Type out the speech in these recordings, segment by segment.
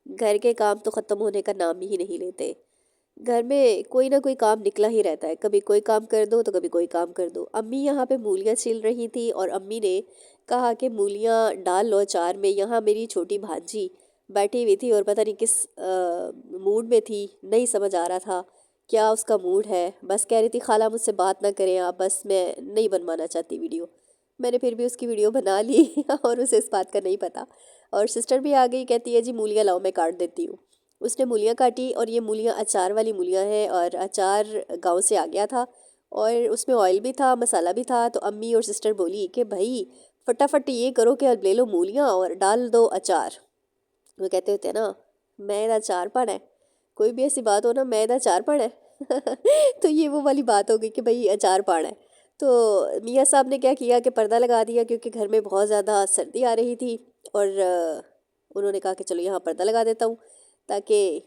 घर के काम तो ख़त्म होने का नाम ही नहीं लेते। घर में कोई ना कोई काम निकला ही रहता है, कभी कोई काम कर दो तो कभी कोई काम कर दो। अम्मी यहाँ पे मूलियाँ छील रही थी और अम्मी ने कहा कि मूलियाँ डाल लो अचार में। यहाँ मेरी छोटी भांजी बैठी हुई थी और पता नहीं किस मूड में थी, नहीं समझ आ रहा था क्या उसका मूड है। बस कह रही थी खाला मुझसे बात ना करें आप, बस मैं नहीं बनवाना चाहती वीडियो। मैंने फिर भी उसकी वीडियो बना ली और उसे इस बात का नहीं पता। और सिस्टर भी आ गई, कहती है जी मूलियाँ लाओ मैं काट देती हूँ। उसने मूलियाँ काटी और ये मूलियाँ अचार वाली मूलियाँ हैं और अचार गांव से आ गया था और उसमें ऑयल भी था, मसाला भी था। तो अम्मी और सिस्टर बोली कि भाई फटाफट ये करो कि अब ले लो मूलियाँ और डाल दो अचार। वो कहते होते हैं ना, मैदा अचार पड़ा है। कोई भी ऐसी बात हो ना, मैदा अचार पड़ा है तो ये वो वाली बात हो गई कि भाई अचार पड़ा है। तो मियाँ साहब ने क्या किया कि पर्दा लगा दिया, क्योंकि घर में बहुत ज़्यादा सर्दी आ रही थी। और उन्होंने कहा कि चलो यहाँ पर्दा लगा देता हूँ ताकि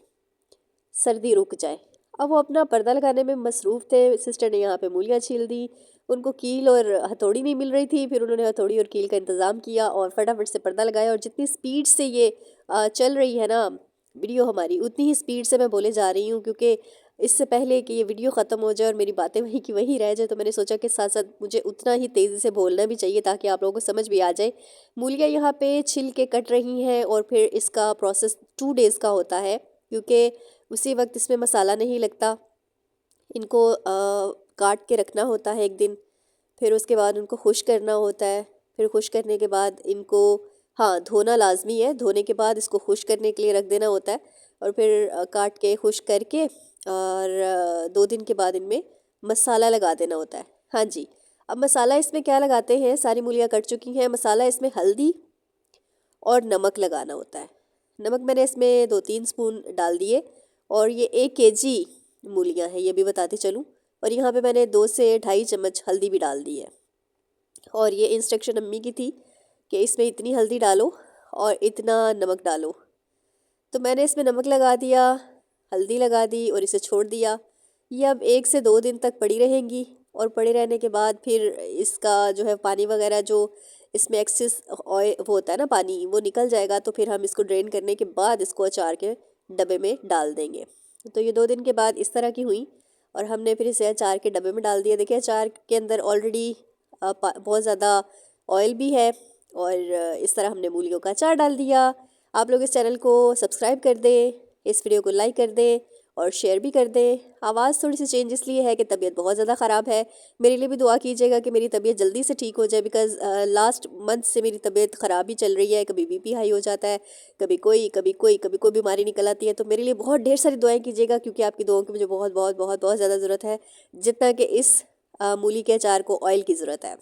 सर्दी रुक जाए। अब वो अपना पर्दा लगाने में मसरूफ़ थे। सिस्टर ने यहाँ पे मूलियाँ छील दी। उनको कील और हथौड़ी नहीं मिल रही थी, फिर उन्होंने हथौड़ी और कील का इंतज़ाम किया और फटाफट से पर्दा लगाया। और जितनी स्पीड से ये चल रही है ना वीडियो हमारी, उतनी ही स्पीड से मैं बोले जा रही हूँ, क्योंकि इससे पहले कि ये वीडियो ख़त्म हो जाए और मेरी बातें वहीं की वहीं रह जाए, तो मैंने सोचा कि साथ साथ मुझे उतना ही तेज़ी से बोलना भी चाहिए ताकि आप लोगों को समझ भी आ जाए। मूलियाँ यहाँ पे छिल के कट रही हैं और फिर इसका प्रोसेस 2 डेज़ का होता है, क्योंकि उसी वक्त इसमें मसाला नहीं लगता। इनको काट के रखना होता है एक दिन, फिर उसके बाद उनको खुश करना होता है। फिर खुश करने के बाद इनको, हाँ, धोना लाजमी है। धोने के बाद इसको खुश करने के लिए रख देना होता है और फिर काट के खुश करके और 2 दिन के बाद इनमें मसाला लगा देना होता है। हाँ जी। अब मसाला इसमें क्या लगाते हैं, सारी मूलियाँ कट चुकी हैं। मसाला इसमें हल्दी और नमक लगाना होता है। नमक मैंने इसमें 2-3 स्पून डाल दिए। और ये 1 kg मूलियाँ हैं, ये भी बताते चलूँ। और यहाँ पे मैंने 2 से ढाई चम्मच हल्दी भी डाल दी है। और ये इंस्ट्रक्शन अम्मी की थी कि इसमें इतनी हल्दी डालो और इतना नमक डालो। तो मैंने इसमें नमक लगा दिया, हल्दी लगा दी और इसे छोड़ दिया। ये अब 1 से 2 दिन तक पड़ी रहेंगी और पड़े रहने के बाद फिर इसका जो है पानी वगैरह, जो इसमें एक्सेस ऑयल वो होता है ना पानी, वो निकल जाएगा। तो फिर हम इसको ड्रेन करने के बाद इसको अचार के डब्बे में डाल देंगे। तो ये 2 दिन के बाद इस तरह की हुई और हमने फिर इसे अचार के डब्बे में डाल दिया। देखिए अचार के अंदर ऑलरेडी बहुत ज़्यादा ऑयल भी है। और इस तरह हमने मूलियों का अचार डाल दिया। आप लोग इस चैनल को सब्सक्राइब कर दें, इस वीडियो को लाइक कर दें और शेयर भी कर दें। आवाज़ थोड़ी सी चेंज इसलिए है कि तबीयत बहुत ज़्यादा ख़राब है। मेरे लिए भी दुआ कीजिएगा कि मेरी तबीयत जल्दी से ठीक हो जाए, बिकॉज़ लास्ट मंथ से मेरी तबीयत ख़राब ही चल रही है। कभी बीपी हाई हो जाता है, कभी कोई बीमारी निकल आती है। तो मेरे लिए बहुत ढेर सारी दुआएं कीजिएगा, क्योंकि आपकी दुआओं की मुझे बहुत बहुत बहुत बहुत ज़्यादा ज़रूरत है, जितना कि इस मूली के अचार को ऑयल की ज़रूरत है।